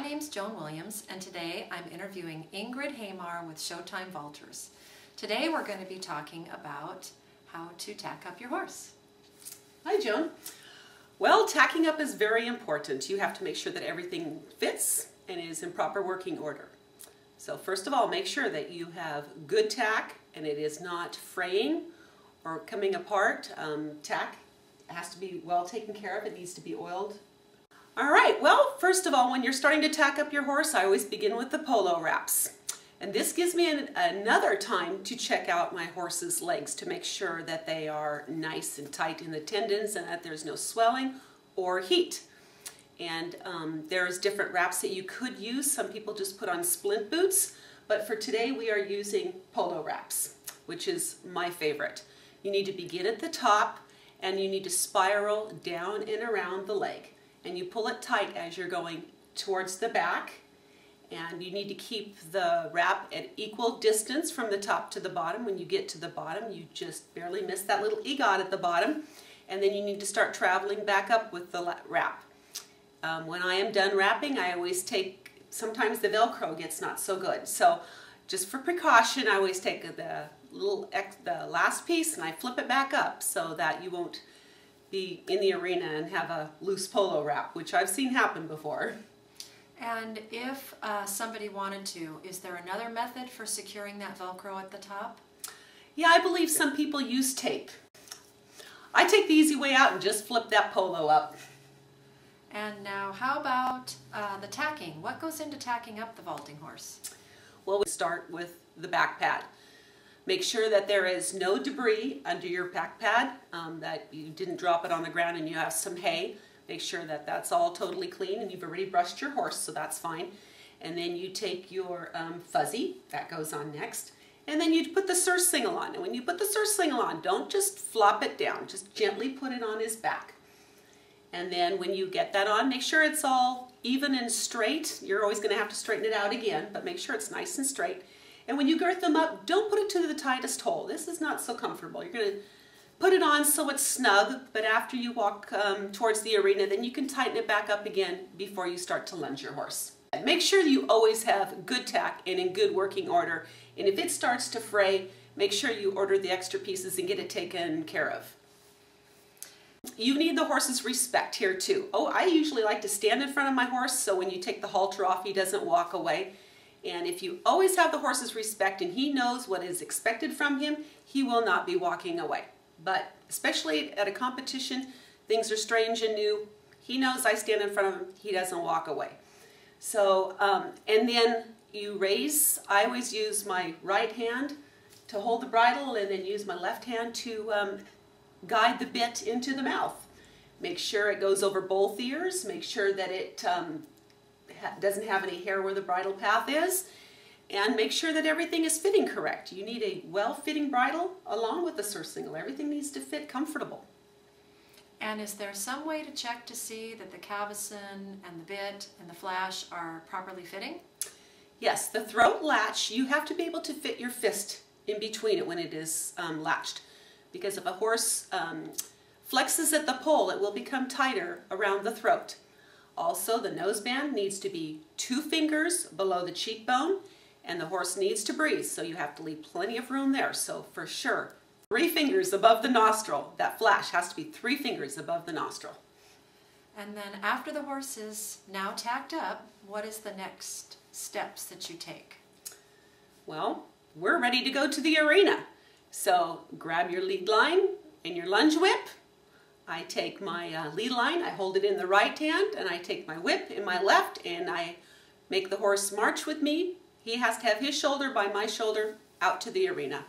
name's Joan Williams, and today I'm interviewing Ingrid Hamar with Showtime Vaulters. Today we're going to be talking about how to tack up your horse. Hi, Joan. Well, tacking up is very important. You have to make sure that everything fits and is in proper working order. So first of all, make sure that you have good tack and it is not fraying or coming apart. Tack has to be well taken care of. It needs to be oiled. All right, well, first of all, when you're starting to tack up your horse, I always begin with the polo wraps. And this gives me another time to check out my horse's legs to make sure that they are nice and tight in the tendons and that there's no swelling or heat. And there's different wraps that you could use. Some people just put on splint boots, but for today we are using polo wraps, which is my favorite. You need to begin at the top and you need to spiral down and around the leg. And you pull it tight as you're going towards the back. And you need to keep the wrap at equal distance from the top to the bottom. When you get to the bottom, you just barely miss that little egot at the bottom. And then you need to start traveling back up with the wrap. When I am done wrapping, I always take, sometimes the Velcro gets not so good. So just for precaution, I always take the last piece and I flip it back up so that you won't be in the arena and have a loose polo wrap, which I've seen happen before. And if somebody wanted to, is there another method for securing that Velcro at the top? Yeah, I believe some people use tape. I take the easy way out and just flip that polo up. And now how about the tacking? What goes into tacking up the vaulting horse? Well, we start with the back pad. Make sure that there is no debris under your back pad, that you didn't drop it on the ground and you have some hay. Make sure that that's all totally clean and you've already brushed your horse, so that's fine. And then you take your fuzzy, that goes on next. And then you put the surcingle on. And when you put the surcingle on, don't just flop it down, just gently put it on his back. And then when you get that on, make sure it's all even and straight. You're always going to have to straighten it out again, but make sure it's nice and straight. And when you girth them up, don't put it to the tightest hole. This is not so comfortable. You're going to put it on so it's snug, but after you walk towards the arena, then you can tighten it back up again before you start to lunge your horse. And make sure you always have good tack and in good working order. And if it starts to fray, make sure you order the extra pieces and get it taken care of. You need the horse's respect here too. Oh, I usually like to stand in front of my horse so when you take the halter off, he doesn't walk away. And if you always have the horse's respect and he knows what is expected from him, he will not be walking away. But especially at a competition, things are strange and new. He knows I stand in front of him, he doesn't walk away. So, and then you raise, I always use my right hand to hold the bridle and then use my left hand to guide the bit into the mouth. Make sure it goes over both ears, make sure that it doesn't have any hair where the bridle path is, and make sure that everything is fitting correct. You need a well-fitting bridle along with the surcingle. Everything needs to fit comfortable. And is there some way to check to see that the cavesson and the bit and the flash are properly fitting? Yes, the throat latch, you have to be able to fit your fist in between it when it is latched. Because if a horse flexes at the pole, it will become tighter around the throat. Also, the noseband needs to be 2 fingers below the cheekbone, and the horse needs to breathe, so you have to leave plenty of room there. So for sure, 3 fingers above the nostril. That flash has to be 3 fingers above the nostril. And then after the horse is now tacked up, what is the next steps that you take? Well, we're ready to go to the arena. So grab your lead line and your lunge whip. I take my lead line, I hold it in the right hand, and I take my whip in my left, and I make the horse march with me. He has to have his shoulder by my shoulder out to the arena.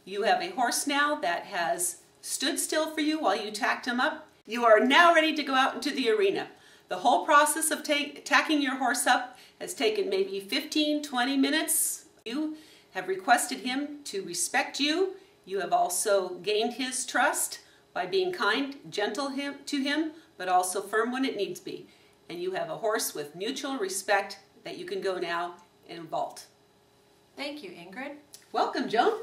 You have a horse now that has stood still for you while you tacked him up. You are now ready to go out into the arena. The whole process of tacking your horse up has taken maybe 15-20 minutes. You have requested him to respect you. You have also gained his trust by being kind, gentle to him, but also firm when it needs be. And you have a horse with mutual respect that you can go now and vault. Thank you, Ingrid. Welcome, Joan.